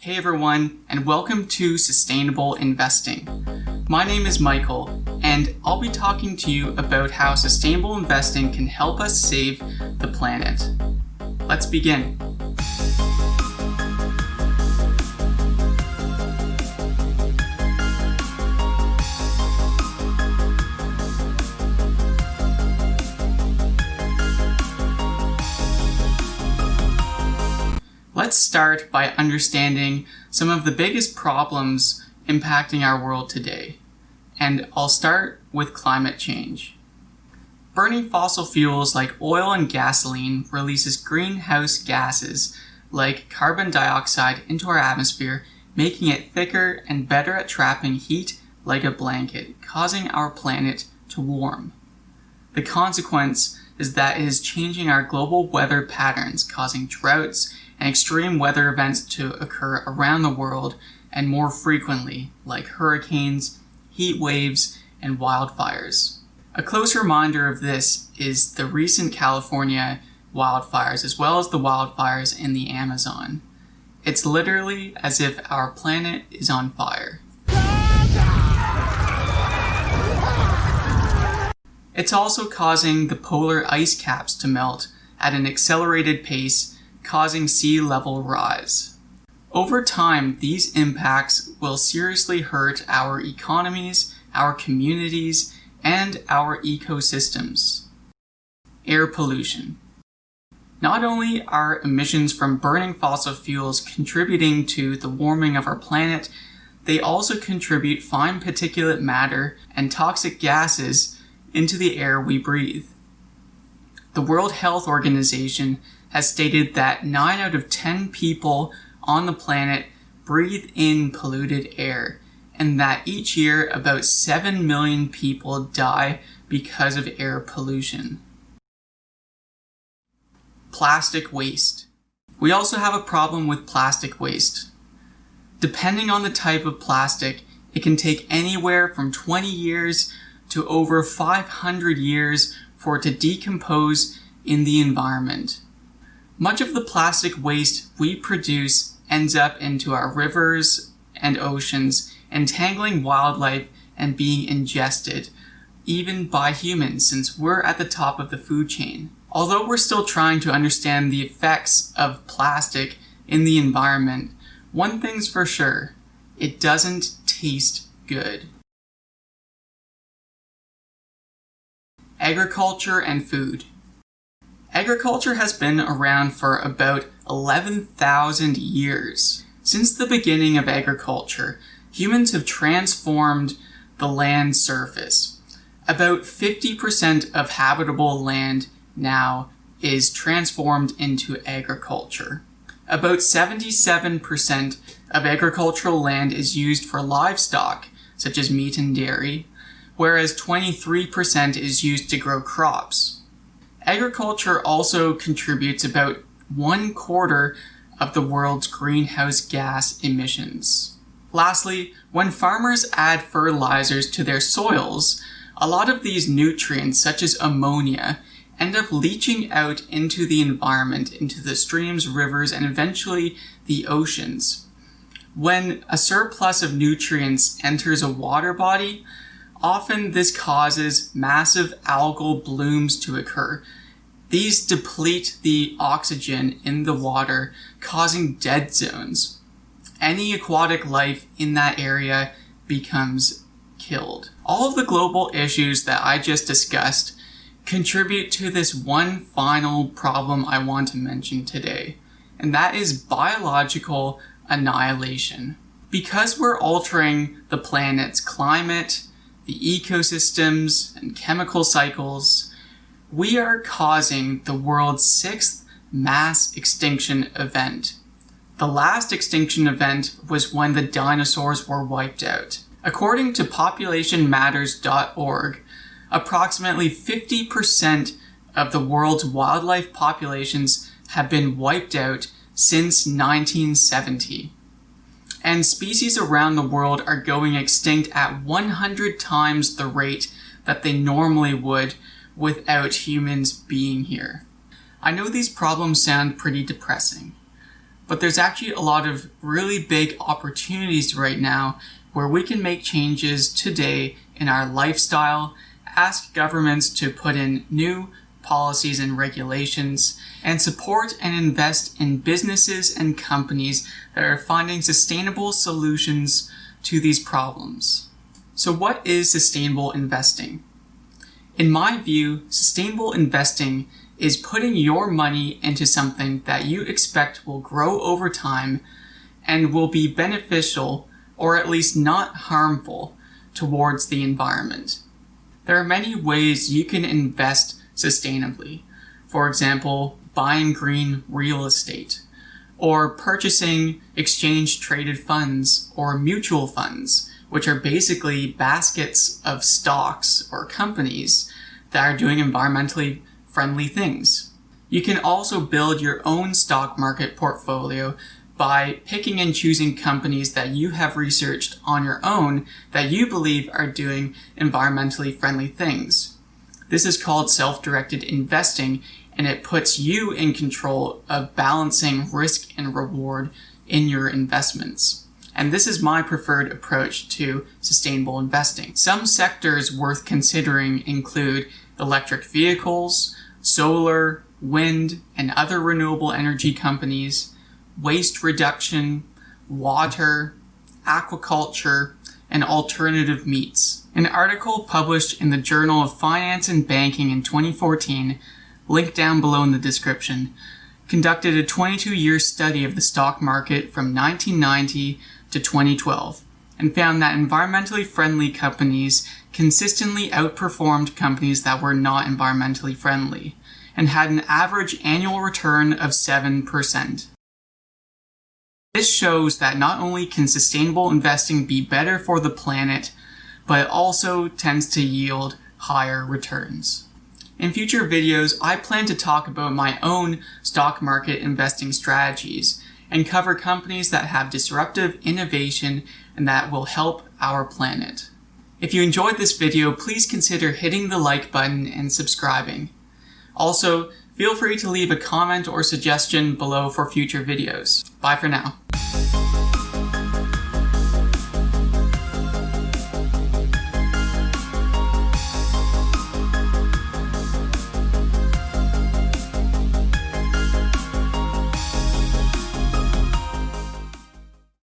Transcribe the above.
Hey everyone, and welcome to Sustainable Investing. My name is Michael, and I'll be talking to you about how sustainable investing can help us save the planet. Let's begin. Let's start by understanding some of the biggest problems impacting our world today. And I'll start with climate change. Burning fossil fuels like oil and gasoline releases greenhouse gases like carbon dioxide into our atmosphere, making it thicker and better at trapping heat like a blanket, causing our planet to warm. The consequence is that it is changing our global weather patterns, causing droughts and extreme weather events to occur around the world and more frequently, like hurricanes, heat waves, and wildfires. A close reminder of this is the recent California wildfires, as well as the wildfires in the Amazon. It's literally as if our planet is on fire. It's also causing the polar ice caps to melt at an accelerated pace, causing sea level rise. Over time, these impacts will seriously hurt our economies, our communities, and our ecosystems. Air pollution. Not only are emissions from burning fossil fuels contributing to the warming of our planet, they also contribute fine particulate matter and toxic gases into the air we breathe. The World Health Organization has stated that 9 out of 10 people on the planet breathe in polluted air, and that each year about 7 million people die because of air pollution. Plastic waste. We also have a problem with plastic waste. Depending on the type of plastic, it can take anywhere from 20 years to over 500 years for it to decompose in the environment. Much of the plastic waste we produce ends up into our rivers and oceans, entangling wildlife and being ingested, even by humans, since we're at the top of the food chain. Although we're still trying to understand the effects of plastic in the environment, one thing's for sure, it doesn't taste good. Agriculture and food. Agriculture has been around for about 11,000 years. Since the beginning of agriculture, humans have transformed the land surface. About 50% of habitable land now is transformed into agriculture. About 77% of agricultural land is used for livestock, such as meat and dairy, whereas 23% is used to grow crops. Agriculture also contributes about 1/4 of the world's greenhouse gas emissions. Lastly, when farmers add fertilizers to their soils, a lot of these nutrients, such as ammonia, end up leaching out into the environment, into the streams, rivers, and eventually the oceans. When a surplus of nutrients enters a water body, often this causes massive algal blooms to occur. These deplete the oxygen in the water, causing dead zones. Any aquatic life in that area becomes killed. All of the global issues that I just discussed contribute to this one final problem I want to mention today, and that is biological annihilation. Because we're altering the planet's climate, the ecosystems, and chemical cycles, we are causing the world's 6th mass extinction event. The last extinction event was when the dinosaurs were wiped out. According to populationmatters.org, approximately 50% of the world's wildlife populations have been wiped out since 1970. And species around the world are going extinct at 100 times the rate that they normally would without humans being here. I know these problems sound pretty depressing, but there's actually a lot of really big opportunities right now where we can make changes today in our lifestyle, ask governments to put in new policies and regulations, and support and invest in businesses and companies that are finding sustainable solutions to these problems. So what is sustainable investing? In my view, sustainable investing is putting your money into something that you expect will grow over time and will be beneficial, or at least not harmful, towards the environment. There are many ways you can invest sustainably. For example, buying green real estate, or purchasing exchange-traded funds or mutual funds, which are basically baskets of stocks or companies that are doing environmentally friendly things. You can also build your own stock market portfolio by picking and choosing companies that you have researched on your own that you believe are doing environmentally friendly things. This is called self-directed investing, and it puts you in control of balancing risk and reward in your investments. And this is my preferred approach to sustainable investing. Some sectors worth considering include electric vehicles, solar, wind, and other renewable energy companies, waste reduction, water, aquaculture, and alternative meats. An article published in the Journal of Finance and Banking in 2014, linked down below in the description, conducted a 22-year study of the stock market from 1990 to 2012 and found that environmentally friendly companies consistently outperformed companies that were not environmentally friendly and had an average annual return of 7%. This shows that not only can sustainable investing be better for the planet, but it also tends to yield higher returns. In future videos, I plan to talk about my own stock market investing strategies and cover companies that have disruptive innovation and that will help our planet. If you enjoyed this video, please consider hitting the like button and subscribing. Also, feel free to leave a comment or suggestion below for future videos. Bye for now.